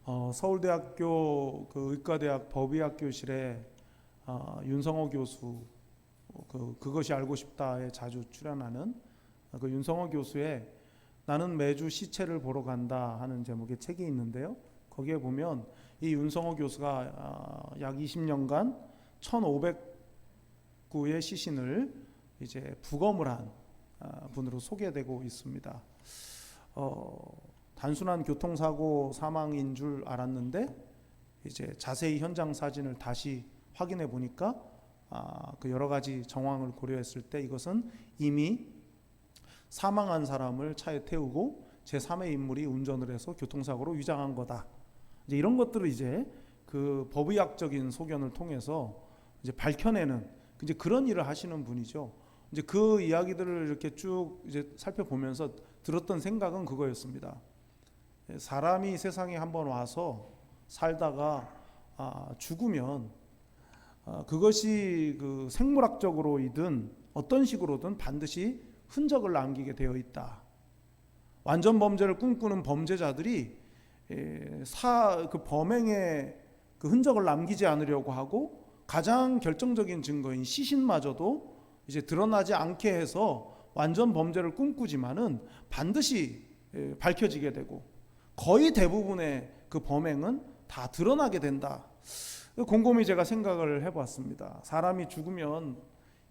서울대학교 그 의과대학 법의학교실에 윤성호 교수 그것이 알고 싶다에 자주 출연하는 그 윤성호 교수의 나는 매주 시체를 보러 간다 하는 제목의 책이 있는데요. 거기에 보면 이 윤성호 교수가 약 20년간 1,500구의 시신을 이제 부검을 한 분으로 소개되고 있습니다. 단순한 교통사고 사망인 줄 알았는데 이제 자세히 현장 사진을 다시 확인해 보니까 그 여러 가지 정황을 고려했을 때 이것은 이미 사망한 사람을 차에 태우고 제3의 인물이 운전을 해서 교통사고로 위장한 거다. 이제 이런 것들을 이제 그 법의학적인 소견을 통해서 이제 밝혀내는 이제 그런 일을 하시는 분이죠. 이제 그 이야기들을 이렇게 쭉 이제 살펴보면서 들었던 생각은 그거였습니다. 사람이 세상에 한번 와서 살다가 죽으면 그것이 그 생물학적으로이든 어떤 식으로든 반드시 흔적을 남기게 되어 있다. 완전 범죄를 꿈꾸는 범죄자들이 그 범행의 그 흔적을 남기지 않으려고 하고 가장 결정적인 증거인 시신마저도 이제 드러나지 않게 해서 완전 범죄를 꿈꾸지만은 반드시 밝혀지게 되고 거의 대부분의 그 범행은 다 드러나게 된다. 곰곰이 제가 생각을 해봤습니다. 사람이 죽으면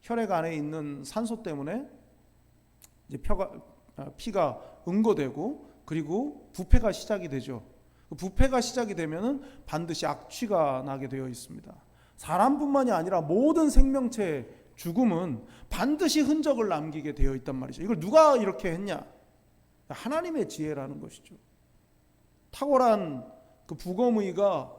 혈액 안에 있는 산소 때문에 이제 피가 응고되고 그리고 부패가 시작이 되죠. 부패가 시작이 되면은 반드시 악취가 나게 되어 있습니다. 사람뿐만이 아니라 모든 생명체의 죽음은 반드시 흔적을 남기게 되어 있단 말이죠. 이걸 누가 이렇게 했냐? 하나님의 지혜라는 것이죠. 탁월한 그 부검의가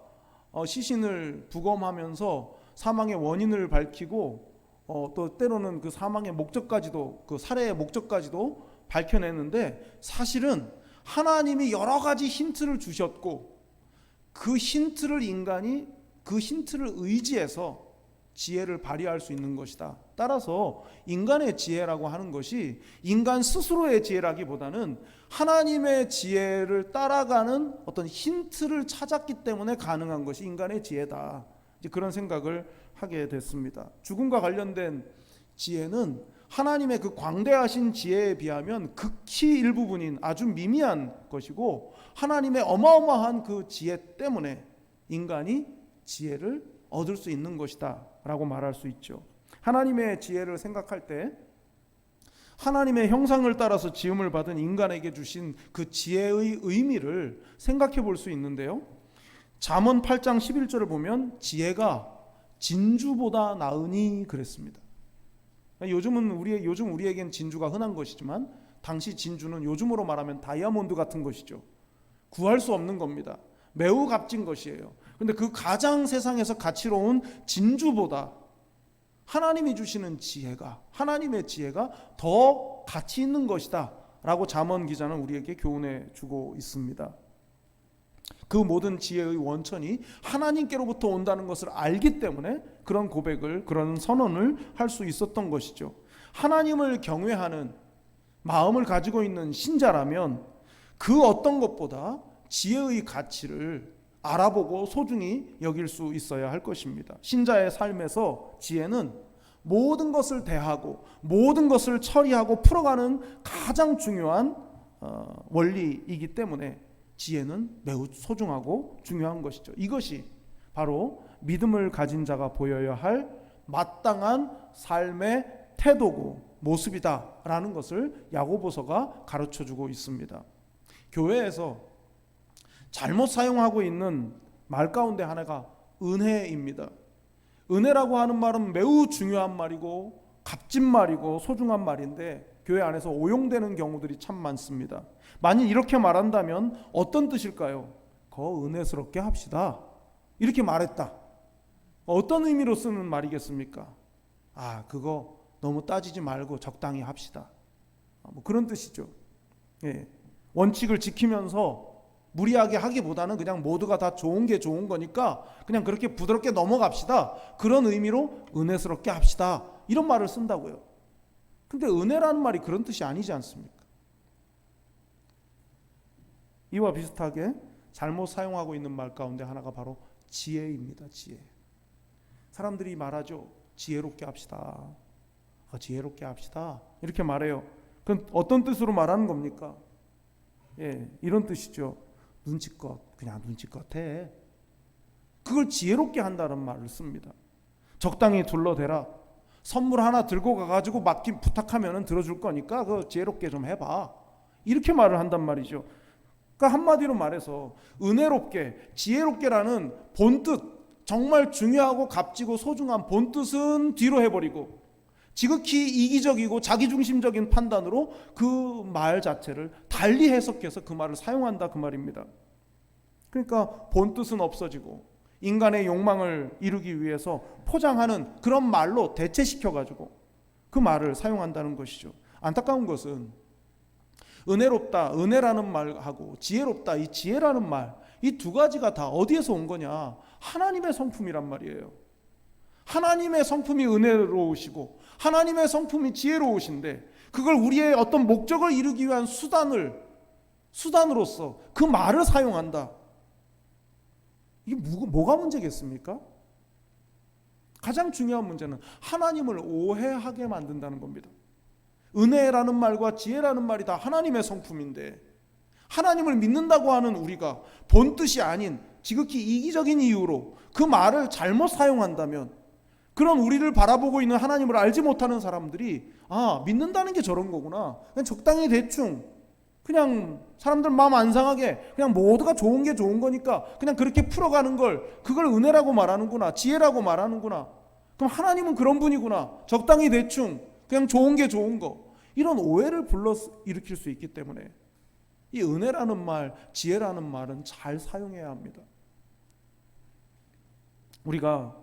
시신을 부검하면서 사망의 원인을 밝히고 또 때로는 그 사망의 목적까지도 그 살해의 목적까지도 밝혀내는데 사실은 하나님이 여러 가지 힌트를 주셨고 그 힌트를 인간이 그 힌트를 의지해서 지혜를 발휘할 수 있는 것이다. 따라서 인간의 지혜라고 하는 것이 인간 스스로의 지혜라기보다는 하나님의 지혜를 따라가는 어떤 힌트를 찾았기 때문에 가능한 것이 인간의 지혜다. 이제 그런 생각을 하게 됐습니다. 죽음과 관련된 지혜는 하나님의 그 광대하신 지혜에 비하면 극히 일부분인 아주 미미한 것이고 하나님의 어마어마한 그 지혜 때문에 인간이 지혜를 얻을 수 있는 것이다 라고 말할 수 있죠. 하나님의 지혜를 생각할 때 하나님의 형상을 따라서 지음을 받은 인간에게 주신 그 지혜의 의미를 생각해 볼 수 있는데요. 잠언 8장 11절을 보면 지혜가 진주보다 나으니 그랬습니다. 요즘 우리에겐 진주가 흔한 것이지만 당시 진주는 요즘으로 말하면 다이아몬드 같은 것이죠. 구할 수 없는 겁니다. 매우 값진 것이에요. 근데 그 가장 세상에서 가치로운 진주보다 하나님이 주시는 지혜가, 하나님의 지혜가 더 가치 있는 것이다 라고 잠언 기자는 우리에게 교훈해 주고 있습니다. 그 모든 지혜의 원천이 하나님께로부터 온다는 것을 알기 때문에 그런 고백을, 그런 선언을 할 수 있었던 것이죠. 하나님을 경외하는 마음을 가지고 있는 신자라면 그 어떤 것보다 지혜의 가치를 알아보고 소중히 여길 수 있어야 할 것입니다. 신자의 삶에서 지혜는 모든 것을 대하고 모든 것을 처리하고 풀어가는 가장 중요한 원리이기 때문에 지혜는 매우 소중하고 중요한 것이죠. 이것이 바로 믿음을 가진 자가 보여야 할 마땅한 삶의 태도고 모습이다라는 것을 야고보서가 가르쳐주고 있습니다. 교회에서 잘못 사용하고 있는 말 가운데 하나가 은혜입니다. 은혜라고 하는 말은 매우 중요한 말이고 값진 말이고 소중한 말인데 교회 안에서 오용되는 경우들이 참 많습니다. 만일 이렇게 말한다면 어떤 뜻일까요? 거 은혜스럽게 합시다. 이렇게 말했다. 어떤 의미로 쓰는 말이겠습니까? 그거 너무 따지지 말고 적당히 합시다. 뭐 그런 뜻이죠. 예. 원칙을 지키면서 무리하게 하기보다는 그냥 모두가 다 좋은 게 좋은 거니까 그냥 그렇게 부드럽게 넘어갑시다. 그런 의미로 은혜스럽게 합시다. 이런 말을 쓴다고요. 근데 은혜라는 말이 그런 뜻이 아니지 않습니까? 이와 비슷하게 잘못 사용하고 있는 말 가운데 하나가 바로 지혜입니다. 지혜. 사람들이 말하죠. 지혜롭게 합시다. 지혜롭게 합시다. 이렇게 말해요. 그건 어떤 뜻으로 말하는 겁니까? 이런 뜻이죠. 눈치껏, 그냥 눈치껏 해. 그걸 지혜롭게 한다는 말을 씁니다. 적당히 둘러대라. 선물 하나 들고 가가지고 부탁하면 들어줄 거니까 그거 지혜롭게 좀 해봐. 이렇게 말을 한단 말이죠. 그러니까 한마디로 말해서 은혜롭게, 지혜롭게라는 본뜻, 정말 중요하고 값지고 소중한 본뜻은 뒤로 해버리고 지극히 이기적이고 자기중심적인 판단으로 그 말 자체를 달리 해석해서 그 말을 사용한다, 그 말입니다. 그러니까 본뜻은 없어지고 인간의 욕망을 이루기 위해서 포장하는 그런 말로 대체시켜가지고 그 말을 사용한다는 것이죠. 안타까운 것은 은혜롭다, 은혜라는 말하고 지혜롭다, 이 지혜라는 말, 이 두 가지가 다 어디에서 온 거냐? 하나님의 성품이란 말이에요. 하나님의 성품이 은혜로우시고 하나님의 성품이 지혜로우신데 그걸 우리의 어떤 목적을 이루기 위한 수단으로서 그 말을 사용한다. 이게 뭐가 문제겠습니까? 가장 중요한 문제는 하나님을 오해하게 만든다는 겁니다. 은혜라는 말과 지혜라는 말이 다 하나님의 성품인데 하나님을 믿는다고 하는 우리가 본뜻이 아닌 지극히 이기적인 이유로 그 말을 잘못 사용한다면 그런 우리를 바라보고 있는 하나님을 알지 못하는 사람들이 믿는다는 게 저런 거구나. 그냥 적당히 대충 그냥 사람들 마음 안 상하게 그냥 모두가 좋은 게 좋은 거니까 그냥 그렇게 풀어가는 걸 그걸 은혜라고 말하는구나. 지혜라고 말하는구나. 그럼 하나님은 그런 분이구나. 적당히 대충 그냥 좋은 게 좋은 거. 이런 오해를 일으킬 수 있기 때문에 이 은혜라는 말, 지혜라는 말은 잘 사용해야 합니다. 우리가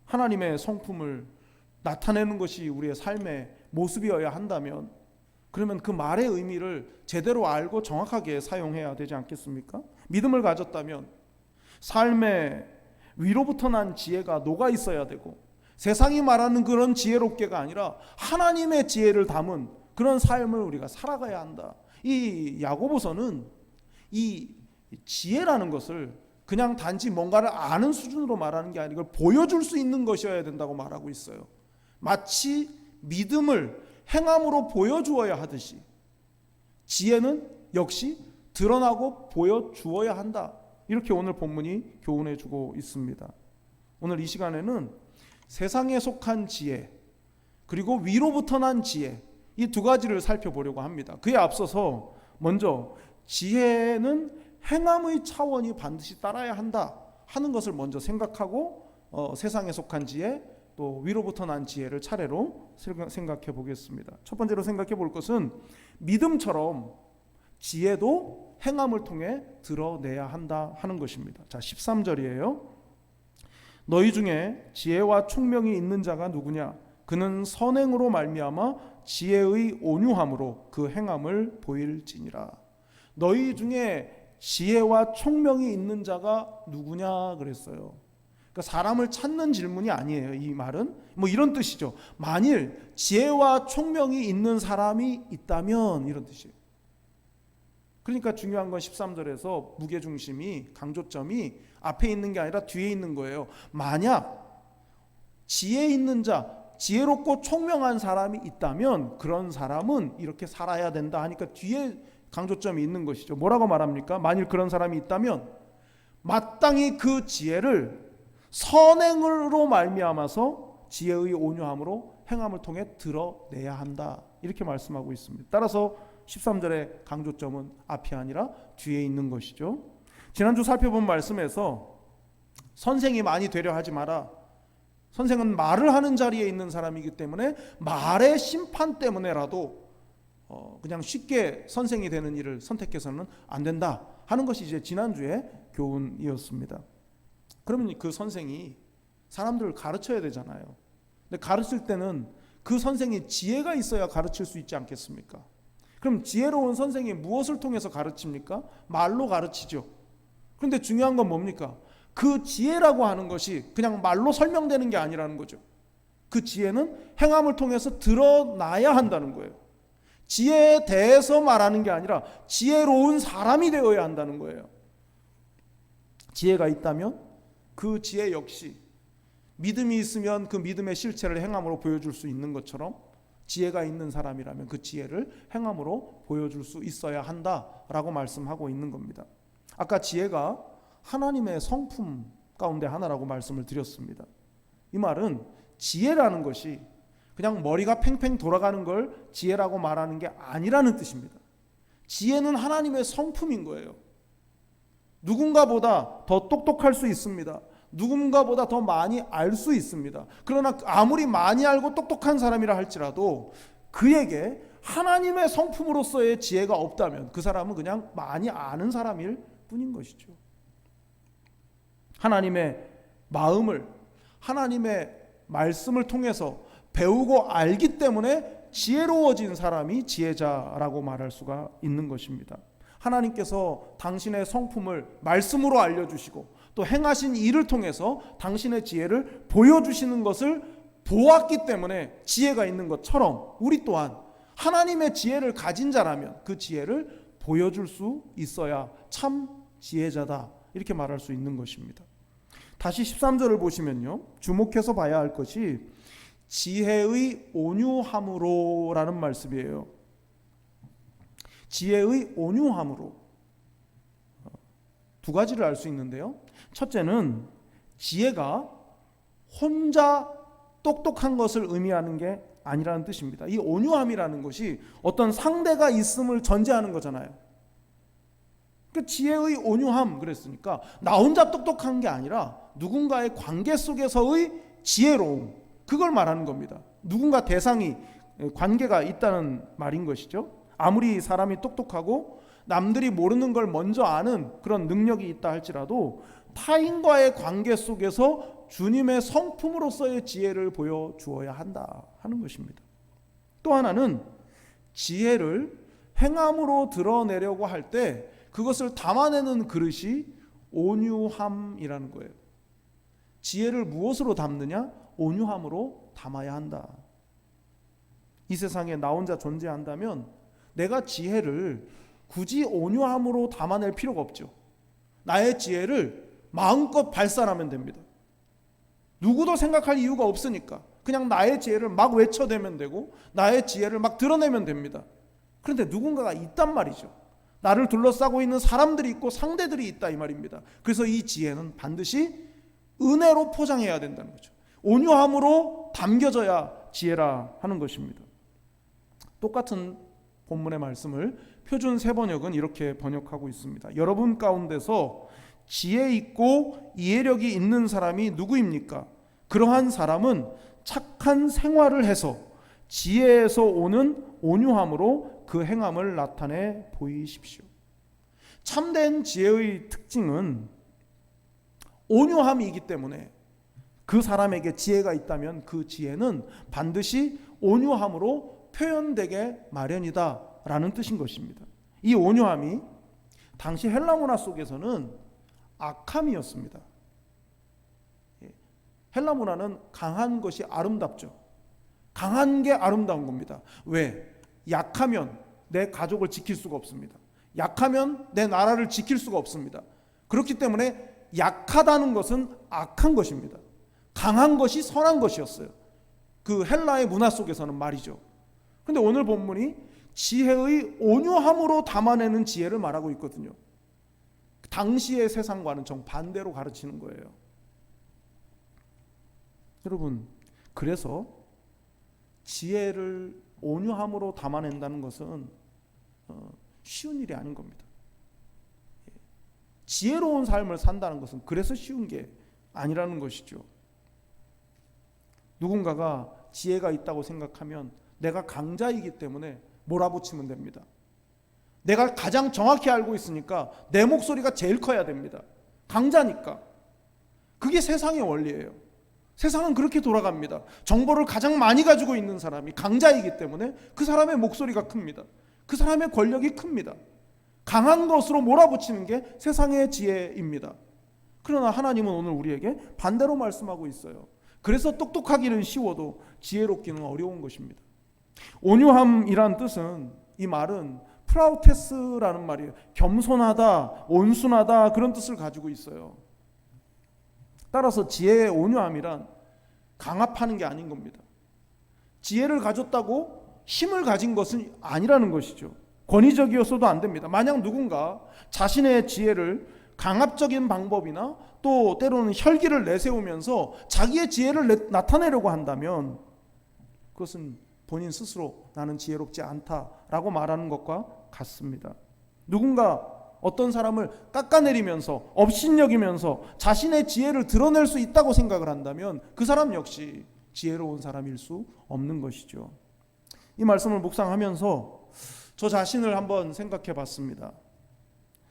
하나님의 성품을 나타내는 것이 우리의 삶의 모습이어야 한다면 그러면 그 말의 의미를 제대로 알고 정확하게 사용해야 되지 않겠습니까? 믿음을 가졌다면 삶에 위로부터 난 지혜가 녹아 있어야 되고 세상이 말하는 그런 지혜롭게가 아니라 하나님의 지혜를 담은 그런 삶을 우리가 살아가야 한다. 이 야고보서는 이 지혜라는 것을 그냥 단지 뭔가를 아는 수준으로 말하는 게 아니고 보여줄 수 있는 것이어야 된다고 말하고 있어요. 마치 믿음을 행함으로 보여주어야 하듯이 지혜는 역시 드러나고 보여주어야 한다. 이렇게 오늘 본문이 교훈해 주고 있습니다. 오늘 이 시간에는 세상에 속한 지혜 그리고 위로부터 난 지혜 이 두 가지를 살펴보려고 합니다. 그에 앞서서 먼저 지혜는 행함의 차원이 반드시 따라야 한다 하는 것을 먼저 생각하고 세상에 속한 지혜 또 위로부터 난 지혜를 차례로 생각해 보겠습니다. 첫 번째로 생각해 볼 것은 믿음처럼 지혜도 행함을 통해 드러내야 한다 하는 것입니다. 자, 13절이에요. 너희 중에 지혜와 총명이 있는 자가 누구냐? 그는 선행으로 말미암아 지혜의 온유함으로 그 행함을 보일지니라. 너희 중에 지혜와 총명이 있는 자가 누구냐 그랬어요. 그러니까 사람을 찾는 질문이 아니에요. 이 말은 이런 뜻이죠. 만일 지혜와 총명이 있는 사람이 있다면 이런 뜻이에요. 그러니까 중요한 건 13절에서 무게중심이 강조점이 앞에 있는 게 아니라 뒤에 있는 거예요. 만약 지혜 있는 자 지혜롭고 총명한 사람이 있다면 그런 사람은 이렇게 살아야 된다 하니까 뒤에 강조점이 있는 것이죠. 뭐라고 말합니까? 만일 그런 사람이 있다면 마땅히 그 지혜를 선행으로 말미암아서 지혜의 온유함으로 행함을 통해 드러내야 한다. 이렇게 말씀하고 있습니다. 따라서 13절의 강조점은 앞이 아니라 뒤에 있는 것이죠. 지난주 살펴본 말씀에서 선생이 많이 되려 하지 마라. 선생은 말을 하는 자리에 있는 사람이기 때문에 말의 심판 때문에라도 그냥 쉽게 선생이 되는 일을 선택해서는 안 된다 하는 것이 이제 지난주의 교훈이었습니다. 그러면 그 선생이 사람들을 가르쳐야 되잖아요. 근데 가르칠 때는 그 선생이 지혜가 있어야 가르칠 수 있지 않겠습니까? 그럼 지혜로운 선생이 무엇을 통해서 가르칩니까? 말로 가르치죠. 그런데 중요한 건 뭡니까? 그 지혜라고 하는 것이 그냥 말로 설명되는 게 아니라는 거죠. 그 지혜는 행함을 통해서 드러나야 한다는 거예요. 지혜에 대해서 말하는 게 아니라 지혜로운 사람이 되어야 한다는 거예요. 지혜가 있다면 그 지혜 역시 믿음이 있으면 그 믿음의 실체를 행함으로 보여줄 수 있는 것처럼 지혜가 있는 사람이라면 그 지혜를 행함으로 보여줄 수 있어야 한다라고 말씀하고 있는 겁니다. 아까 지혜가 하나님의 성품 가운데 하나라고 말씀을 드렸습니다. 이 말은 지혜라는 것이 그냥 머리가 팽팽 돌아가는 걸 지혜라고 말하는 게 아니라는 뜻입니다. 지혜는 하나님의 성품인 거예요. 누군가보다 더 똑똑할 수 있습니다. 누군가보다 더 많이 알 수 있습니다. 그러나 아무리 많이 알고 똑똑한 사람이라 할지라도 그에게 하나님의 성품으로서의 지혜가 없다면 그 사람은 그냥 많이 아는 사람일 뿐인 것이죠. 하나님의 마음을 하나님의 말씀을 통해서 배우고 알기 때문에 지혜로워진 사람이 지혜자라고 말할 수가 있는 것입니다. 하나님께서 당신의 성품을 말씀으로 알려주시고 또 행하신 일을 통해서 당신의 지혜를 보여주시는 것을 보았기 때문에 지혜가 있는 것처럼 우리 또한 하나님의 지혜를 가진 자라면 그 지혜를 보여줄 수 있어야 참 지혜자다 이렇게 말할 수 있는 것입니다. 다시 13절을 보시면요, 주목해서 봐야 할 것이 지혜의 온유함으로 라는 말씀이에요. 지혜의 온유함으로 두 가지를 알 수 있는데요, 첫째는 지혜가 혼자 똑똑한 것을 의미하는 게 아니라는 뜻입니다. 이 온유함이라는 것이 어떤 상대가 있음을 전제하는 거잖아요. 그러니까 지혜의 온유함 그랬으니까 나 혼자 똑똑한 게 아니라 누군가의 관계 속에서의 지혜로움, 그걸 말하는 겁니다. 누군가 대상이 관계가 있다는 말인 것이죠. 아무리 사람이 똑똑하고 남들이 모르는 걸 먼저 아는 그런 능력이 있다 할지라도 타인과의 관계 속에서 주님의 성품으로서의 지혜를 보여주어야 한다 하는 것입니다. 또 하나는 지혜를 행함으로 드러내려고 할 때 그것을 담아내는 그릇이 온유함이라는 거예요. 지혜를 무엇으로 담느냐? 온유함으로 담아야 한다. 이 세상에 나 혼자 존재한다면 내가 지혜를 굳이 온유함으로 담아낼 필요가 없죠. 나의 지혜를 마음껏 발산하면 됩니다. 누구도 생각할 이유가 없으니까 그냥 나의 지혜를 막 외쳐대면 되고 나의 지혜를 막 드러내면 됩니다. 그런데 누군가가 있단 말이죠. 나를 둘러싸고 있는 사람들이 있고 상대들이 있다 이 말입니다. 그래서 이 지혜는 반드시 은혜로 포장해야 된다는 거죠. 온유함으로 담겨져야 지혜라 하는 것입니다. 똑같은 본문의 말씀을 표준 세번역은 이렇게 번역하고 있습니다. 여러분 가운데서 지혜 있고 이해력이 있는 사람이 누구입니까? 그러한 사람은 착한 생활을 해서 지혜에서 오는 온유함으로 그 행함을 나타내 보이십시오. 참된 지혜의 특징은 온유함이기 때문에 그 사람에게 지혜가 있다면 그 지혜는 반드시 온유함으로 표현되게 마련이다 라는 뜻인 것입니다. 이 온유함이 당시 헬라 문화 속에서는 악함이었습니다. 헬라 문화는 강한 것이 아름답죠. 강한 게 아름다운 겁니다. 왜? 약하면 내 가족을 지킬 수가 없습니다. 약하면 내 나라를 지킬 수가 없습니다. 그렇기 때문에 약하다는 것은 악한 것입니다. 강한 것이 선한 것이었어요. 그 헬라의 문화 속에서는 말이죠. 그런데 오늘 본문이 지혜의 온유함으로 담아내는 지혜를 말하고 있거든요. 당시의 세상과는 정반대로 가르치는 거예요. 여러분, 그래서 지혜를 온유함으로 담아낸다는 것은 쉬운 일이 아닌 겁니다. 지혜로운 삶을 산다는 것은 그래서 쉬운 게 아니라는 것이죠. 누군가가 지혜가 있다고 생각하면 내가 강자이기 때문에 몰아붙이면 됩니다. 내가 가장 정확히 알고 있으니까 내 목소리가 제일 커야 됩니다. 강자니까. 그게 세상의 원리예요. 세상은 그렇게 돌아갑니다. 정보를 가장 많이 가지고 있는 사람이 강자이기 때문에 그 사람의 목소리가 큽니다. 그 사람의 권력이 큽니다. 강한 것으로 몰아붙이는 게 세상의 지혜입니다. 그러나 하나님은 오늘 우리에게 반대로 말씀하고 있어요. 그래서 똑똑하기는 쉬워도 지혜롭기는 어려운 것입니다. 온유함이란 뜻은, 이 말은 프라우테스라는 말이에요. 겸손하다, 온순하다 그런 뜻을 가지고 있어요. 따라서 지혜의 온유함이란 강압하는 게 아닌 겁니다. 지혜를 가졌다고 힘을 가진 것은 아니라는 것이죠. 권위적이어서도 안 됩니다. 만약 누군가 자신의 지혜를 강압적인 방법이나 또 때로는 혈기를 내세우면서 자기의 지혜를 나타내려고 한다면 그것은 본인 스스로 나는 지혜롭지 않다라고 말하는 것과 같습니다. 누군가 어떤 사람을 깎아내리면서 업신여기면서 자신의 지혜를 드러낼 수 있다고 생각을 한다면 그 사람 역시 지혜로운 사람일 수 없는 것이죠. 이 말씀을 묵상하면서 저 자신을 한번 생각해 봤습니다.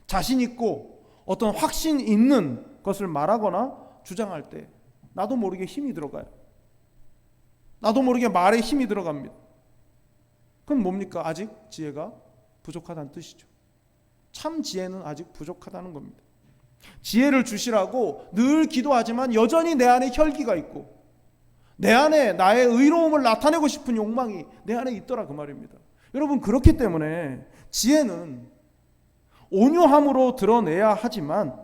자신 있고 어떤 확신 있는 것을 말하거나 주장할 때 나도 모르게 힘이 들어가요. 나도 모르게 말에 힘이 들어갑니다. 그럼 뭡니까? 아직 지혜가 부족하다는 뜻이죠. 참 지혜는 아직 부족하다는 겁니다. 지혜를 주시라고 늘 기도하지만 여전히 내 안에 혈기가 있고 내 안에 나의 의로움을 나타내고 싶은 욕망이 내 안에 있더라 그 말입니다. 여러분, 그렇기 때문에 지혜는 온유함으로 드러내야 하지만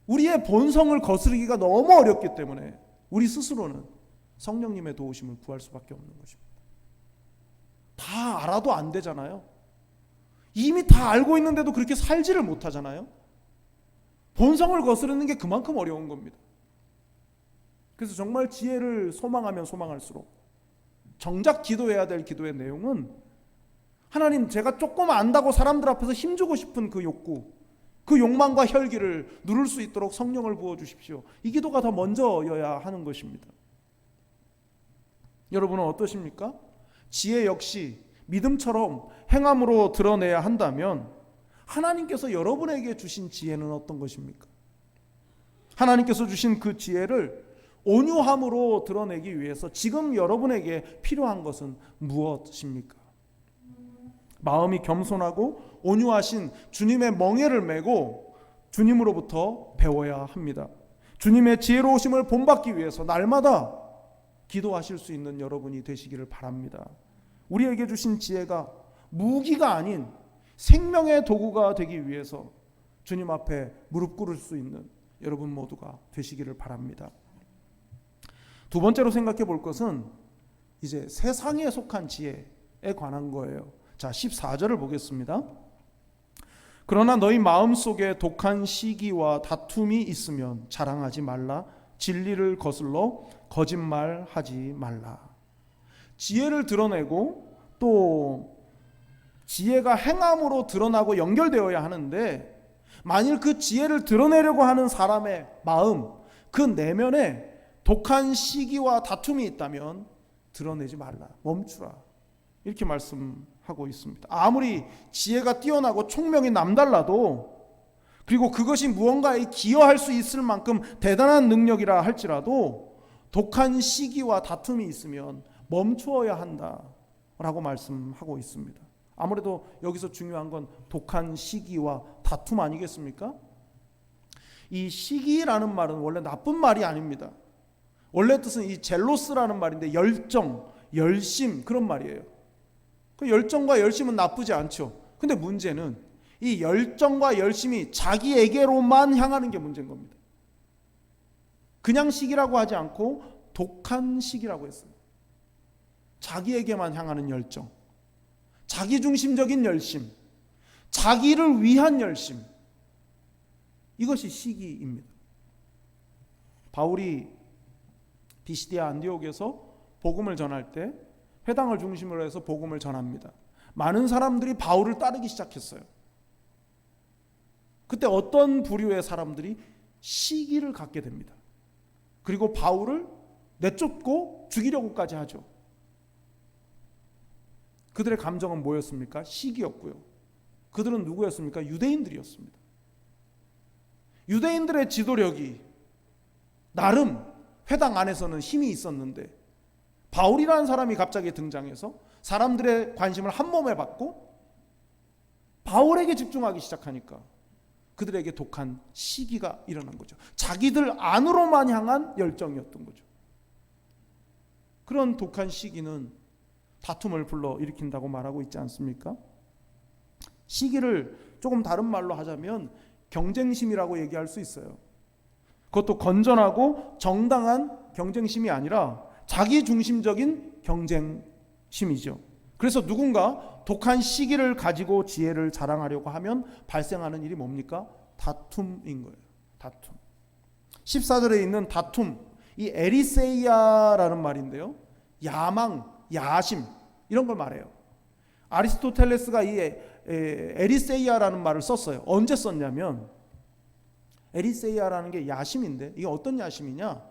우리의 본성을 거스르기가 너무 어렵기 때문에 우리 스스로는 성령님의 도우심을 구할 수밖에 없는 것입니다. 다 알아도 안 되잖아요. 이미 다 알고 있는데도 그렇게 살지를 못하잖아요. 본성을 거스르는 게 그만큼 어려운 겁니다. 그래서 정말 지혜를 소망하면 소망할수록 정작 기도해야 될 기도의 내용은 하나님, 제가 조금 안다고 사람들 앞에서 힘주고 싶은 그 욕구, 그 욕망과 혈기를 누를 수 있도록 성령을 부어주십시오. 이 기도가 더 먼저여야 하는 것입니다. 여러분은 어떠십니까? 지혜 역시 믿음처럼 행함으로 드러내야 한다면 하나님께서 여러분에게 주신 지혜는 어떤 것입니까? 하나님께서 주신 그 지혜를 온유함으로 드러내기 위해서 지금 여러분에게 필요한 것은 무엇입니까? 마음이 겸손하고 온유하신 주님의 멍에를 메고 주님으로부터 배워야 합니다. 주님의 지혜로우심을 본받기 위해서 날마다 기도하실 수 있는 여러분이 되시기를 바랍니다. 우리에게 주신 지혜가 무기가 아닌 생명의 도구가 되기 위해서 주님 앞에 무릎 꿇을 수 있는 여러분 모두가 되시기를 바랍니다. 두 번째로 생각해 볼 것은 이제 세상에 속한 지혜에 관한 거예요. 자, 14절을 보겠습니다. 그러나 너희 마음속에 독한 시기와 다툼이 있으면 자랑하지 말라. 진리를 거슬러 거짓말하지 말라. 지혜를 드러내고 또 지혜가 행함으로 드러나고 연결되어야 하는데 만일 그 지혜를 드러내려고 하는 사람의 마음, 그 내면에 독한 시기와 다툼이 있다면 드러내지 말라. 멈추라. 이렇게 말씀하고 있습니다. 아무리 지혜가 뛰어나고 총명이 남달라도 그리고 그것이 무언가에 기여할 수 있을 만큼 대단한 능력이라 할지라도 독한 시기와 다툼이 있으면 멈추어야 한다라고 말씀하고 있습니다. 아무래도 여기서 중요한 건 독한 시기와 다툼 아니겠습니까? 이 시기라는 말은 원래 나쁜 말이 아닙니다. 원래 뜻은 이 젤로스라는 말인데 열정, 열심 그런 말이에요. 그 열정과 열심은 나쁘지 않죠. 근데 문제는 이 열정과 열심이 자기에게로만 향하는 게 문제인 겁니다. 그냥 시기라고 하지 않고 독한 시기라고 했어요. 자기에게만 향하는 열정, 자기중심적인 열심, 자기를 위한 열심, 이것이 시기입니다. 바울이 비시디아 안디옥에서 복음을 전할 때 회당을 중심으로 해서 복음을 전합니다. 많은 사람들이 바울을 따르기 시작했어요. 그때 어떤 부류의 사람들이 시기를 갖게 됩니다. 그리고 바울을 내쫓고 죽이려고까지 하죠. 그들의 감정은 뭐였습니까? 시기였고요. 그들은 누구였습니까? 유대인들이었습니다. 유대인들의 지도력이 나름 회당 안에서는 힘이 있었는데 바울이라는 사람이 갑자기 등장해서 사람들의 관심을 한 몸에 받고 바울에게 집중하기 시작하니까 그들에게 독한 시기가 일어난 거죠. 자기들 안으로만 향한 열정이었던 거죠. 그런 독한 시기는 다툼을 불러일으킨다고 말하고 있지 않습니까? 시기를 조금 다른 말로 하자면 경쟁심이라고 얘기할 수 있어요. 그것도 건전하고 정당한 경쟁심이 아니라 자기중심적인 경쟁심이죠. 그래서 누군가 독한 시기를 가지고 지혜를 자랑하려고 하면 발생하는 일이 뭡니까? 다툼인 거예요. 다툼. 14절에 있는 다툼, 이 에리세이아라는 말인데요, 야망, 야심 이런 걸 말해요. 아리스토텔레스가 이 에리세이아라는 말을 썼어요. 언제 썼냐면, 에리세이아라는 게 야심인데, 이게 어떤 야심이냐?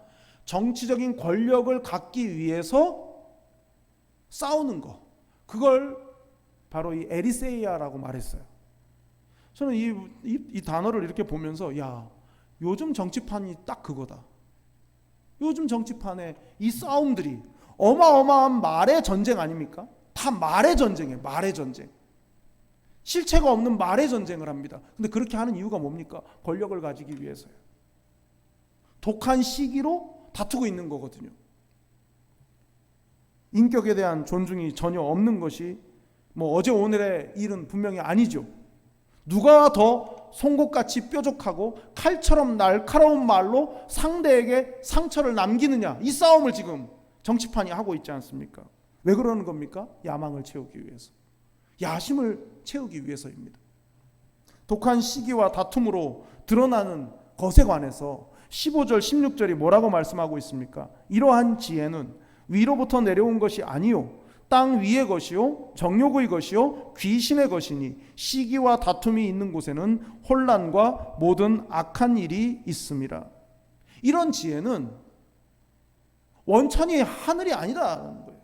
정치적인 권력을 갖기 위해서 싸우는 거, 그걸 바로 이 에리세이아라고 말했어요. 저는 이 단어를 이렇게 보면서, 야, 요즘 정치판이 딱 그거다. 요즘 정치판의 이 싸움들이 어마어마한 말의 전쟁 아닙니까? 다 말의 전쟁이에요. 말의 전쟁. 실체가 없는 말의 전쟁을 합니다. 근데 그렇게 하는 이유가 뭡니까? 권력을 가지기 위해서요. 독한 시기로 다투고 있는 거거든요. 인격에 대한 존중이 전혀 없는 것이 뭐 어제 오늘의 일은 분명히 아니죠. 누가 더 송곳같이 뾰족하고 칼처럼 날카로운 말로 상대에게 상처를 남기느냐, 이 싸움을 지금 정치판이 하고 있지 않습니까? 왜 그러는 겁니까? 야망을 채우기 위해서, 야심을 채우기 위해서입니다. 독한 시기와 다툼으로 드러나는 것에 관해서 15절 16절이 뭐라고 말씀하고 있습니까? 이러한 지혜는 위로부터 내려온 것이 아니요 땅 위의 것이요 정욕의 것이요 귀신의 것이니 시기와 다툼이 있는 곳에는 혼란과 모든 악한 일이 있음이라. 이런 지혜는 원천이 하늘이 아니라는 거예요.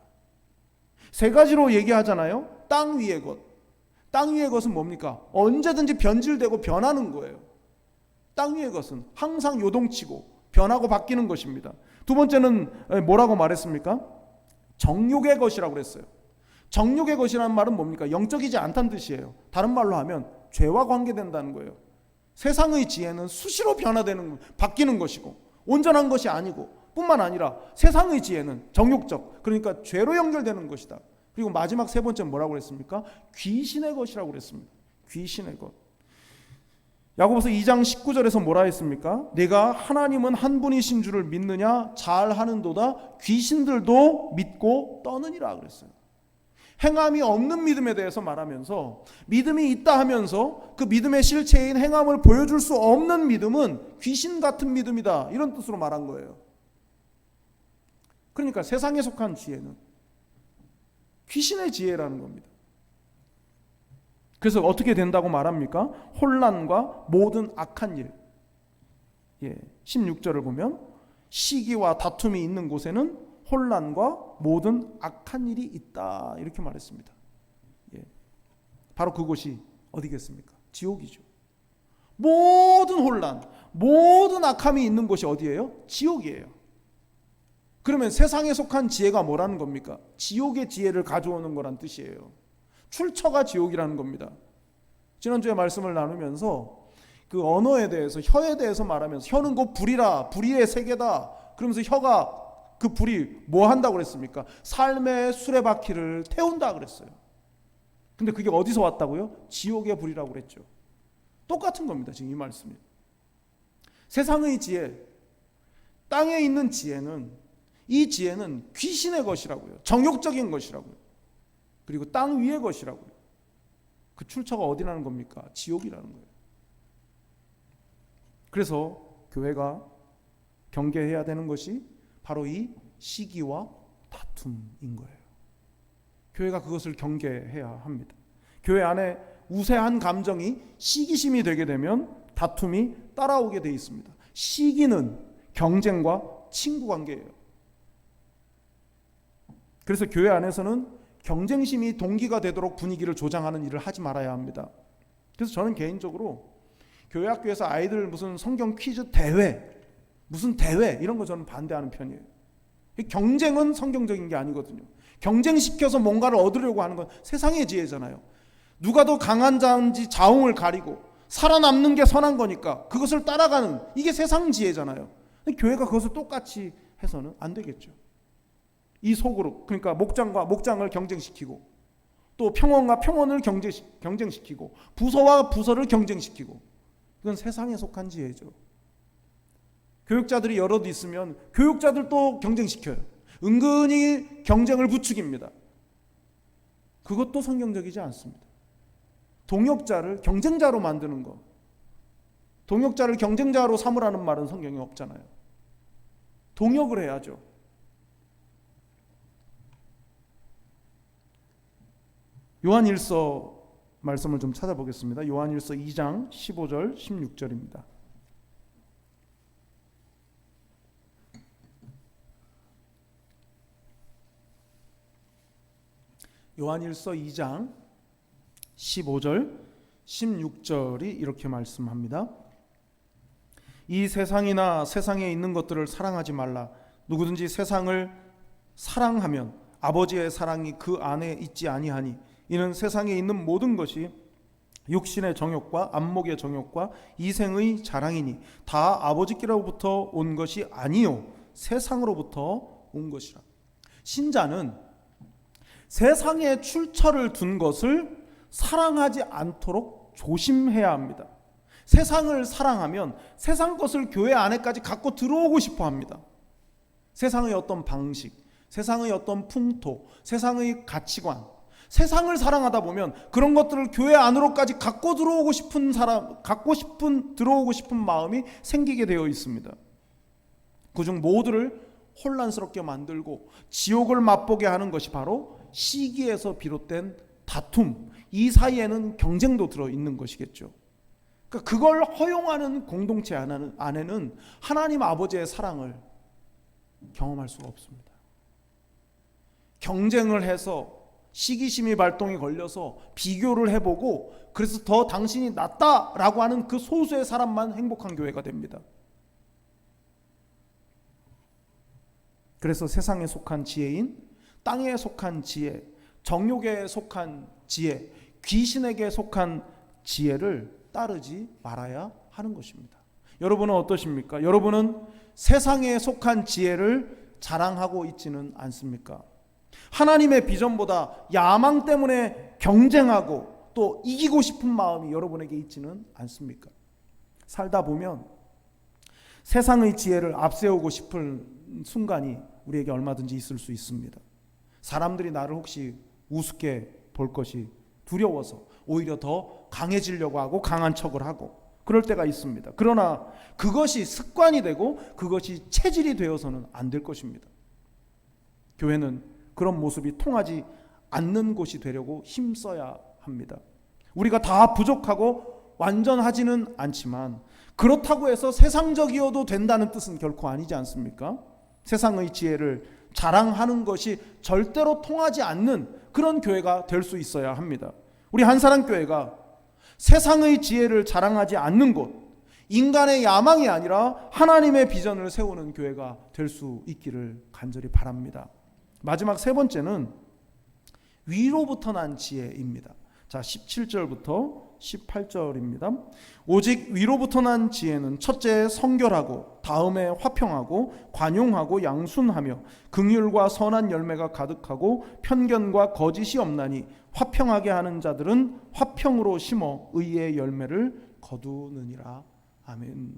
세 가지로 얘기하잖아요. 땅 위의 것. 땅 위의 것은 뭡니까? 언제든지 변질되고 변하는 거예요. 땅 위의 것은 항상 요동치고 변하고 바뀌는 것입니다. 두 번째는 뭐라고 말했습니까? 정욕의 것이라고 그랬어요. 정욕의 것이라는 말은 뭡니까? 영적이지 않다는 뜻이에요. 다른 말로 하면 죄와 관계된다는 거예요. 세상의 지혜는 수시로 변화되는, 바뀌는 것이고 온전한 것이 아니고, 뿐만 아니라 세상의 지혜는 정욕적, 그러니까 죄로 연결되는 것이다. 그리고 마지막 세 번째는 뭐라고 그랬습니까? 귀신의 것이라고 그랬습니다. 귀신의 것. 야고보서 2장 19절에서 뭐라 했습니까? 내가 하나님은 한 분이신 줄을 믿느냐? 잘하는도다 귀신들도 믿고 떠느니라 그랬어요. 행함이 없는 믿음에 대해서 말하면서, 믿음이 있다 하면서 그 믿음의 실체인 행함을 보여줄 수 없는 믿음은 귀신 같은 믿음이다, 이런 뜻으로 말한 거예요. 그러니까 세상에 속한 지혜는 귀신의 지혜라는 겁니다. 그래서 어떻게 된다고 말합니까? 혼란과 모든 악한 일. 16절을 보면 시기와 다툼이 있는 곳에는 혼란과 모든 악한 일이 있다, 이렇게 말했습니다. 바로 그곳이 어디겠습니까? 지옥이죠. 모든 혼란, 모든 악함이 있는 곳이 어디예요? 지옥이에요. 그러면 세상에 속한 지혜가 뭐라는 겁니까? 지옥의 지혜를 가져오는 거란 뜻이에요. 출처가 지옥이라는 겁니다. 지난주에 말씀을 나누면서 그 언어에 대해서, 혀에 대해서 말하면서, 혀는 곧 불이라, 불의의 세계다, 그러면서 혀가, 그 불이 뭐 한다고 그랬습니까? 삶의 수레바퀴를 태운다 그랬어요. 근데 그게 어디서 왔다고요? 지옥의 불이라고 그랬죠. 똑같은 겁니다, 지금 이 말씀이. 세상의 지혜, 땅에 있는 지혜는, 이 지혜는 귀신의 것이라고요. 정욕적인 것이라고요. 그리고 땅 위의 것이라고요. 그 출처가 어디라는 겁니까? 지옥이라는 거예요. 그래서 교회가 경계해야 되는 것이 바로 이 시기와 다툼인 거예요. 교회가 그것을 경계해야 합니다. 교회 안에 우세한 감정이 시기심이 되게 되면 다툼이 따라오게 돼 있습니다. 시기는 경쟁과 친구 관계예요. 그래서 교회 안에서는 경쟁심이 동기가 되도록 분위기를 조장하는 일을 하지 말아야 합니다. 그래서 저는 개인적으로 교회 학교에서 아이들 무슨 성경 퀴즈 대회, 무슨 대회 이런 거 저는 반대하는 편이에요. 경쟁은 성경적인 게 아니거든요. 경쟁시켜서 뭔가를 얻으려고 하는 건 세상의 지혜잖아요. 누가 더 강한 자인지 자웅을 가리고 살아남는 게 선한 거니까 그것을 따라가는, 이게 세상 지혜잖아요. 근데 교회가 그것을 똑같이 해서는 안 되겠죠. 이 속으로, 그러니까 목장과 목장을 경쟁시키고 또 평원과 평원을 경쟁시키고 부서와 부서를 경쟁시키고, 이건 세상에 속한 지혜죠. 교육자들이 여럿 있으면 교육자들도 경쟁시켜요. 은근히 경쟁을 부추깁니다. 그것도 성경적이지 않습니다. 동역자를 경쟁자로 만드는 거, 동역자를 경쟁자로 삼으라는 말은 성경에 없잖아요. 동역을 해야죠. 요한일서 말씀을 좀 찾아보겠습니다. 요한일서 2장 15절 16절입니다. 요한일서 2장 15절 16절이 이렇게 말씀합니다. 이 세상이나 세상에 있는 것들을 사랑하지 말라. 누구든지 세상을 사랑하면 아버지의 사랑이 그 안에 있지 아니하니, 이는 세상에 있는 모든 것이 육신의 정욕과 안목의 정욕과 이생의 자랑이니 다 아버지께로부터 온 것이 아니요 세상으로부터 온 것이라. 신자는 세상에 출처를 둔 것을 사랑하지 않도록 조심해야 합니다. 세상을 사랑하면 세상 것을 교회 안에까지 갖고 들어오고 싶어 합니다. 세상의 어떤 방식, 세상의 어떤 풍토, 세상의 가치관, 세상을 사랑하다 보면 그런 것들을 교회 안으로까지 갖고 들어오고 싶은 들어오고 싶은 마음이 생기게 되어 있습니다. 그중 모두를 혼란스럽게 만들고 지옥을 맛보게 하는 것이 바로 시기에서 비롯된 다툼, 이 사이에는 경쟁도 들어있는 것이겠죠. 그러니까 그걸 허용하는 공동체 안에는 하나님 아버지의 사랑을 경험할 수가 없습니다. 경쟁을 해서 시기심이 발동이 걸려서 비교를 해보고 그래서 더 당신이 낫다라고 하는 그 소수의 사람만 행복한 교회가 됩니다. 그래서 세상에 속한 지혜인, 땅에 속한 지혜, 정욕에 속한 지혜, 귀신에게 속한 지혜를 따르지 말아야 하는 것입니다. 여러분은 어떠십니까? 여러분은 세상에 속한 지혜를 자랑하고 있지는 않습니까? 하나님의 비전보다 야망 때문에 경쟁하고 또 이기고 싶은 마음이 여러분에게 있지는 않습니까? 살다 보면 세상의 지혜를 앞세우고 싶은 순간이 우리에게 얼마든지 있을 수 있습니다. 사람들이 나를 혹시 우습게 볼 것이 두려워서 오히려 더 강해지려고 하고 강한 척을 하고 그럴 때가 있습니다. 그러나 그것이 습관이 되고 그것이 체질이 되어서는 안 될 것입니다. 교회는 그런 모습이 통하지 않는 곳이 되려고 힘써야 합니다. 우리가 다 부족하고 완전하지는 않지만 그렇다고 해서 세상적이어도 된다는 뜻은 결코 아니지 않습니까? 세상의 지혜를 자랑하는 것이 절대로 통하지 않는 그런 교회가 될 수 있어야 합니다. 우리 한사랑교회가 세상의 지혜를 자랑하지 않는 곳, 인간의 야망이 아니라 하나님의 비전을 세우는 교회가 될 수 있기를 간절히 바랍니다. 마지막 세 번째는 위로부터 난 지혜입니다. 자, 17절부터 18절입니다. 오직 위로부터 난 지혜는 첫째 성결하고 다음에 화평하고 관용하고 양순하며 긍휼과 선한 열매가 가득하고 편견과 거짓이 없나니 화평하게 하는 자들은 화평으로 심어 의의 열매를 거두느니라. 아멘.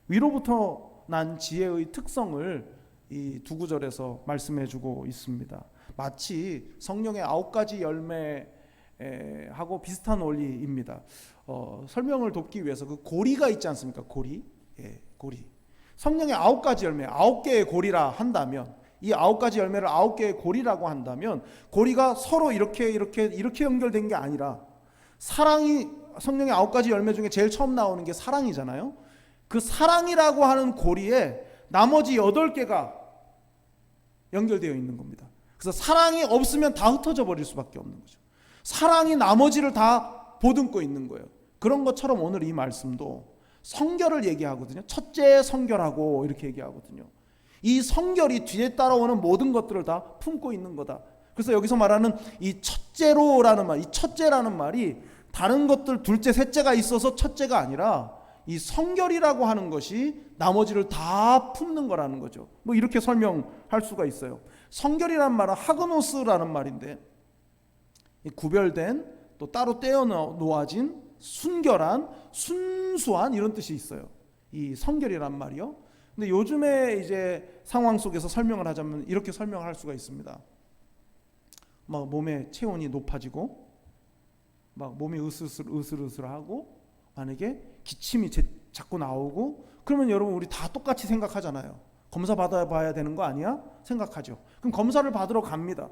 위로부터 난 지혜의 특성을 이 두 구절에서 말씀해 주고 있습니다. 마치 성령의 9가지 열매하고 비슷한 원리입니다. 설명을 돕기 위해서 그 고리가 있지 않습니까? 고리. 고리. 성령의 9가지 열매, 9개의 고리라 한다면, 이 9가지 열매를 9개의 고리라고 한다면 고리가 서로 이렇게 연결된 게 아니라, 사랑이 성령의 9가지 열매 중에 제일 처음 나오는 게 사랑이잖아요. 그 사랑이라고 하는 고리에 나머지 8개가 연결되어 있는 겁니다. 그래서 사랑이 없으면 다 흩어져 버릴 수밖에 없는 거죠. 사랑이 나머지를 다 보듬고 있는 거예요. 그런 것처럼 오늘 이 말씀도 성결을 얘기하거든요. 첫째 성결하고 이렇게 얘기하거든요. 이 성결이 뒤에 따라오는 모든 것들을 다 품고 있는 거다. 그래서 여기서 말하는 이 첫째로라는 말, 이 첫째라는 말이 다른 것들 둘째, 셋째가 있어서 첫째가 아니라 이 성결이라고 하는 것이 나머지를 다 품는 거라는 거죠. 뭐 이렇게 설명할 수가 있어요. 성결이란 말은 하그노스라는 말인데, 구별된, 또 따로 떼어 놓아진, 순결한, 순수한 이런 뜻이 있어요. 이 성결이란 말이요. 근데 요즘에 이제 상황 속에서 설명을 하자면 이렇게 설명할 수가 있습니다. 막 몸의 체온이 높아지고 막 몸이 으슬으슬하고 만약에 기침이 자꾸 나오고 그러면 여러분 우리 다 똑같이 생각하잖아요. 검사 받아봐야 되는 거 아니야? 생각하죠. 그럼 검사를 받으러 갑니다.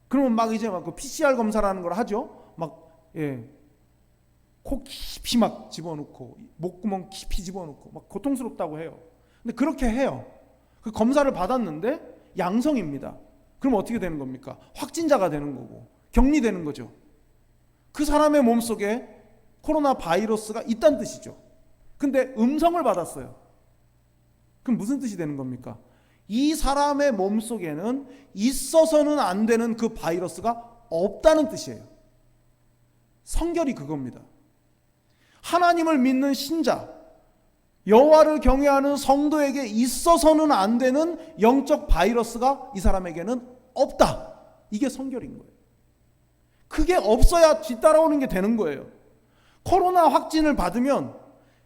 그러면 막 이제 막 그 PCR 검사라는 걸 하죠. 코 깊이 막 집어넣고 목구멍 깊이 집어넣고 막 고통스럽다고 해요. 근데 그렇게 해요. 그 검사를 받았는데 양성입니다. 그럼 어떻게 되는 겁니까? 확진자가 되는 거고 격리되는 거죠. 그 사람의 몸속에 코로나 바이러스가 있다는 뜻이죠. 근데 음성을 받았어요. 그럼 무슨 뜻이 되는 겁니까? 이 사람의 몸속에는 있어서는 안 되는 그 바이러스가 없다는 뜻이에요. 성결이 그겁니다. 하나님을 믿는 신자, 여호와를 경외하는 성도에게 있어서는 안 되는 영적 바이러스가 이 사람에게는 없다. 이게 성결인 거예요. 그게 없어야 뒤따라오는 게 되는 거예요. 코로나 확진을 받으면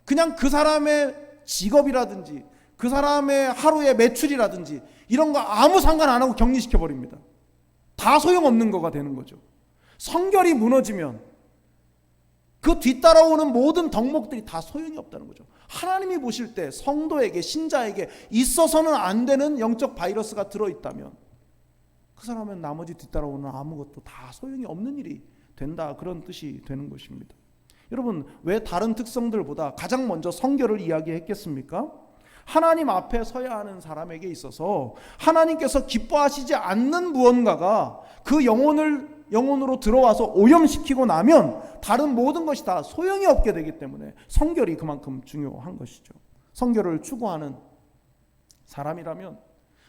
그냥 그 사람의 직업이라든지 그 사람의 하루의 매출이라든지 이런 거 아무 상관 안 하고 격리시켜 버립니다. 다 소용없는 거가 되는 거죠. 성결이 무너지면 그 뒤따라오는 모든 덕목들이 다 소용이 없다는 거죠. 하나님이 보실 때 성도에게, 신자에게 있어서는 안 되는 영적 바이러스가 들어있다면 그 사람은 나머지 뒤따라오는 아무것도 다 소용이 없는 일이 된다, 그런 뜻이 되는 것입니다. 여러분, 왜 다른 특성들보다 가장 먼저 성결을 이야기했겠습니까? 하나님 앞에 서야 하는 사람에게 있어서 하나님께서 기뻐하시지 않는 무언가가 그 영혼으로 들어와서 오염시키고 나면 다른 모든 것이 다 소용이 없게 되기 때문에 성결이 그만큼 중요한 것이죠. 성결을 추구하는 사람이라면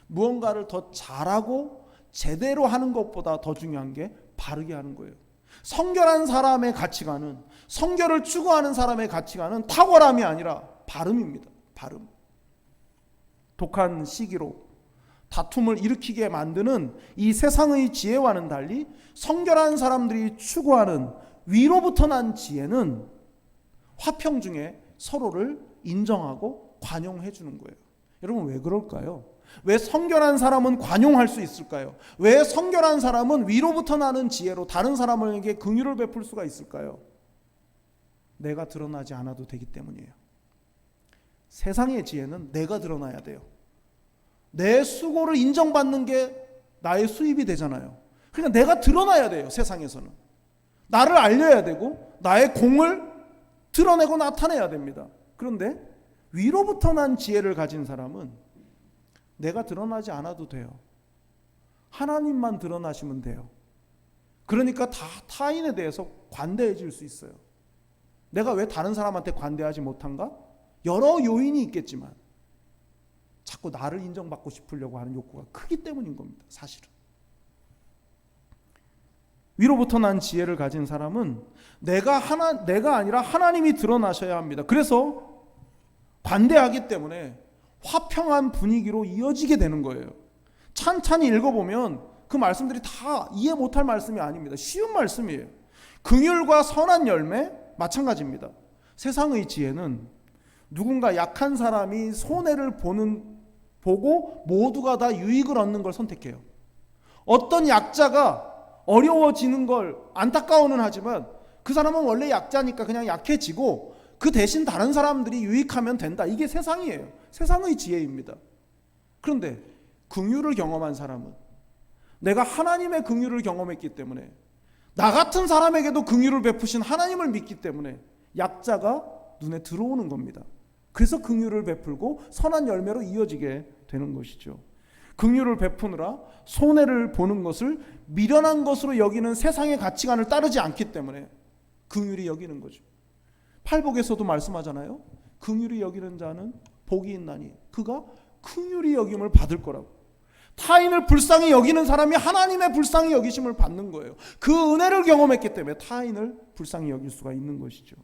무언가를 더 잘하고 제대로 하는 것보다 더 중요한 게 바르게 하는 거예요. 성결한 사람의 가치관은, 성결을 추구하는 사람의 가치관은 탁월함이 아니라 바름입니다. 바름. 독한 시기로 다툼을 일으키게 만드는 이 세상의 지혜와는 달리 성결한 사람들이 추구하는 위로부터 난 지혜는 화평 중에 서로를 인정하고 관용해 주는 거예요. 여러분, 왜 그럴까요? 왜 성결한 사람은 관용할 수 있을까요? 왜 성결한 사람은 위로부터 나는 지혜로 다른 사람에게 긍휼을 베풀 수가 있을까요? 내가 드러나지 않아도 되기 때문이에요. 세상의 지혜는 내가 드러나야 돼요. 내 수고를 인정받는 게 나의 수입이 되잖아요. 그러니까 내가 드러나야 돼요. 세상에서는 나를 알려야 되고 나의 공을 드러내고 나타내야 됩니다. 그런데 위로부터 난 지혜를 가진 사람은 내가 드러나지 않아도 돼요. 하나님만 드러나시면 돼요. 그러니까 다 타인에 대해서 관대해질 수 있어요. 내가 왜 다른 사람한테 관대하지 못한가? 여러 요인이 있겠지만 자꾸 나를 인정받고 싶으려고 하는 욕구가 크기 때문인 겁니다. 사실은. 위로부터 난 지혜를 가진 사람은 내가 아니라 하나님이 드러나셔야 합니다. 그래서 관대하기 때문에 화평한 분위기로 이어지게 되는 거예요. 찬찬히 읽어보면 그 말씀들이 다 이해 못할 말씀이 아닙니다. 쉬운 말씀이에요. 긍휼과 선한 열매 마찬가지입니다. 세상의 지혜는 누군가 약한 사람이 손해를 보고 모두가 다 유익을 얻는 걸 선택해요. 어떤 약자가 어려워지는 걸 안타까워는 하지만 그 사람은 원래 약자니까 그냥 약해지고 그 대신 다른 사람들이 유익하면 된다. 이게 세상이에요. 세상의 지혜입니다. 그런데 긍휼을 경험한 사람은 내가 하나님의 긍휼을 경험했기 때문에 나 같은 사람에게도 긍휼을 베푸신 하나님을 믿기 때문에 약자가 눈에 들어오는 겁니다. 그래서 긍휼을 베풀고 선한 열매로 이어지게 되는 것이죠. 긍휼을 베푸느라 손해를 보는 것을 미련한 것으로 여기는 세상의 가치관을 따르지 않기 때문에 긍휼히 여기는 거죠. 팔복에서도 말씀하잖아요. 긍휼히 여기는 자는 복이 있나니 그가 긍휼히 여김을 받을 거라고. 타인을 불쌍히 여기는 사람이 하나님의 불쌍히 여기심을 받는 거예요. 그 은혜를 경험했기 때문에 타인을 불쌍히 여길 수가 있는 것이죠.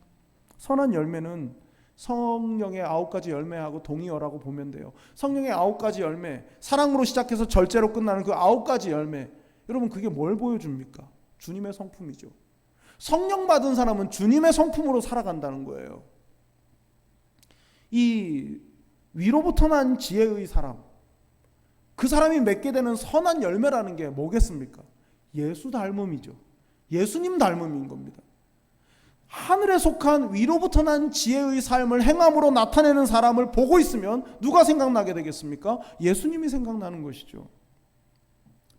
선한 열매는 성령의 9가지 열매하고 동의어라고 보면 돼요. 성령의 9가지 열매, 사랑으로 시작해서 절제로 끝나는 그 9가지 열매, 여러분 그게 뭘 보여줍니까? 주님의 성품이죠. 성령 받은 사람은 주님의 성품으로 살아간다는 거예요. 이 위로부터 난 지혜의 사람, 그 사람이 맺게 되는 선한 열매라는 게 뭐겠습니까? 예수 닮음이죠. 예수님 닮음인 겁니다. 하늘에 속한 위로부터 난 지혜의 삶을 행함으로 나타내는 사람을 보고 있으면 누가 생각나게 되겠습니까? 예수님이 생각나는 것이죠.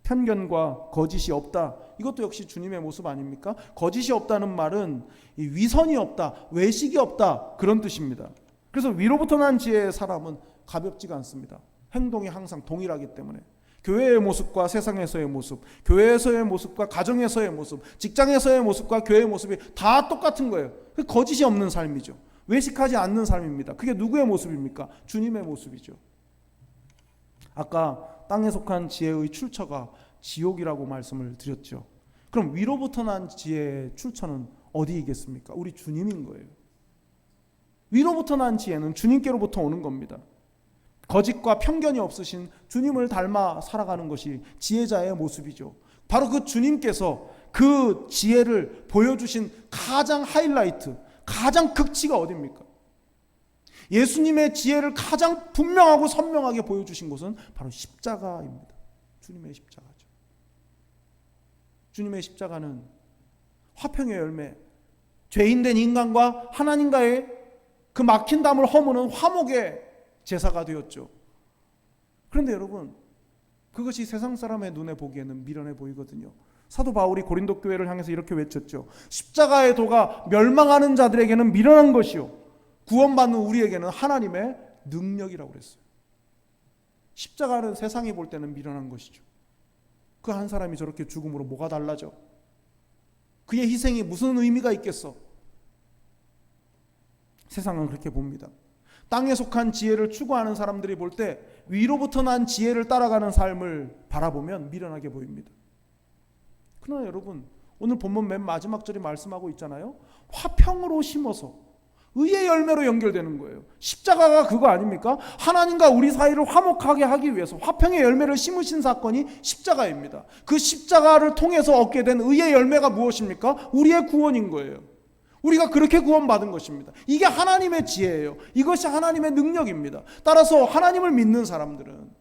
편견과 거짓이 없다. 이것도 역시 주님의 모습 아닙니까? 거짓이 없다는 말은 위선이 없다, 외식이 없다, 그런 뜻입니다. 그래서 위로부터 난 지혜의 사람은 가볍지가 않습니다. 행동이 항상 동일하기 때문에. 교회의 모습과 세상에서의 모습, 교회에서의 모습과 가정에서의 모습, 직장에서의 모습과 교회의 모습이 다 똑같은 거예요. 거짓이 없는 삶이죠. 외식하지 않는 삶입니다. 그게 누구의 모습입니까? 주님의 모습이죠. 아까 땅에 속한 지혜의 출처가 지옥이라고 말씀을 드렸죠. 그럼 위로부터 난 지혜의 출처는 어디이겠습니까? 우리 주님인 거예요. 위로부터 난 지혜는 주님께로부터 오는 겁니다. 거짓과 편견이 없으신 주님을 닮아 살아가는 것이 지혜자의 모습이죠. 바로 그 주님께서 그 지혜를 보여주신 가장 하이라이트, 가장 극치가 어디입니까? 예수님의 지혜를 가장 분명하고 선명하게 보여주신 곳은 바로 십자가입니다. 주님의 십자가죠. 주님의 십자가는 화평의 열매, 죄인된 인간과 하나님과의 그 막힌 담을 허무는 화목의 제사가 되었죠. 그런데 여러분, 그것이 세상 사람의 눈에 보기에는 미련해 보이거든요. 사도 바울이 고린도 교회를 향해서 이렇게 외쳤죠. 십자가의 도가 멸망하는 자들에게는 미련한 것이요, 구원받는 우리에게는 하나님의 능력이라고 그랬어요. 십자가는 세상이 볼 때는 미련한 것이죠. 그 한 사람이 저렇게 죽음으로 뭐가 달라져? 그의 희생이 무슨 의미가 있겠어? 세상은 그렇게 봅니다. 땅에 속한 지혜를 추구하는 사람들이 볼 때 위로부터 난 지혜를 따라가는 삶을 바라보면 미련하게 보입니다. 그러나 여러분, 오늘 본문 맨 마지막 절이 말씀하고 있잖아요. 화평으로 심어서 의의 열매로 연결되는 거예요. 십자가가 그거 아닙니까? 하나님과 우리 사이를 화목하게 하기 위해서 화평의 열매를 심으신 사건이 십자가입니다. 그 십자가를 통해서 얻게 된 의의 열매가 무엇입니까? 우리의 구원인 거예요. 우리가 그렇게 구원받은 것입니다. 이게 하나님의 지혜예요. 이것이 하나님의 능력입니다. 따라서 하나님을 믿는 사람들은,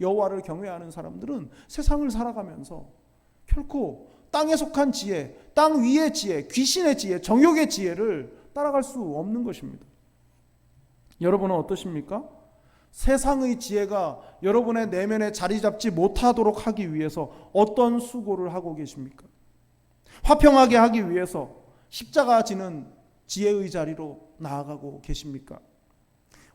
여호와를 경외하는 사람들은 세상을 살아가면서 결코 땅에 속한 지혜, 땅 위의 지혜, 귀신의 지혜, 정욕의 지혜를 따라갈 수 없는 것입니다. 여러분은 어떠십니까? 세상의 지혜가 여러분의 내면에 자리 잡지 못하도록 하기 위해서 어떤 수고를 하고 계십니까? 화평하게 하기 위해서 십자가 지는 지혜의 자리로 나아가고 계십니까?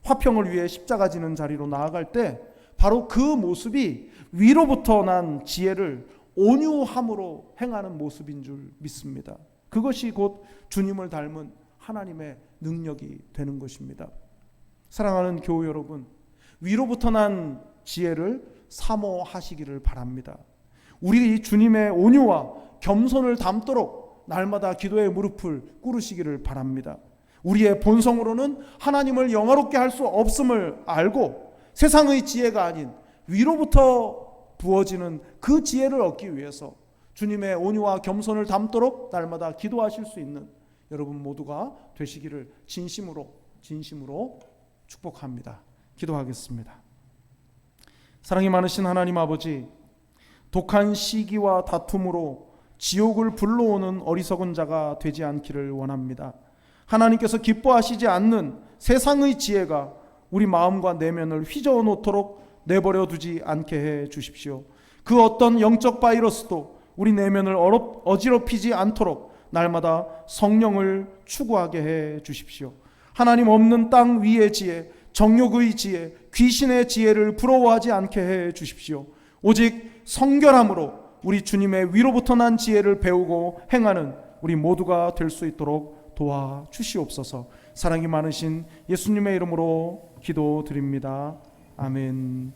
화평을 위해 십자가 지는 자리로 나아갈 때 바로 그 모습이 위로부터 난 지혜를 온유함으로 행하는 모습인 줄 믿습니다. 그것이 곧 주님을 닮은 하나님의 능력이 되는 것입니다. 사랑하는 교우 여러분, 위로부터 난 지혜를 사모하시기를 바랍니다. 우리 주님의 온유와 겸손을 담도록 날마다 기도의 무릎을 꿇으시기를 바랍니다. 우리의 본성으로는 하나님을 영화롭게 할 수 없음을 알고 세상의 지혜가 아닌 위로부터 부어지는 그 지혜를 얻기 위해서 주님의 온유와 겸손을 담도록 날마다 기도하실 수 있는 여러분 모두가 되시기를 진심으로 축복합니다. 기도하겠습니다. 사랑이 많으신 하나님 아버지, 독한 시기와 다툼으로 지옥을 불러오는 어리석은 자가 되지 않기를 원합니다. 하나님께서 기뻐하시지 않는 세상의 지혜가 우리 마음과 내면을 휘저어 놓도록 내버려 두지 않게 해 주십시오. 그 어떤 영적 바이러스도 우리 내면을 어지럽히지 않도록 날마다 성령을 추구하게 해 주십시오. 하나님 없는 땅 위의 지혜, 정욕의 지혜, 귀신의 지혜를 부러워하지 않게 해 주십시오. 오직 성결함으로 우리 주님의 위로부터 난 지혜를 배우고 행하는 우리 모두가 될 수 있도록 도와주시옵소서. 사랑이 많으신 예수님의 이름으로 기도드립니다. 아멘.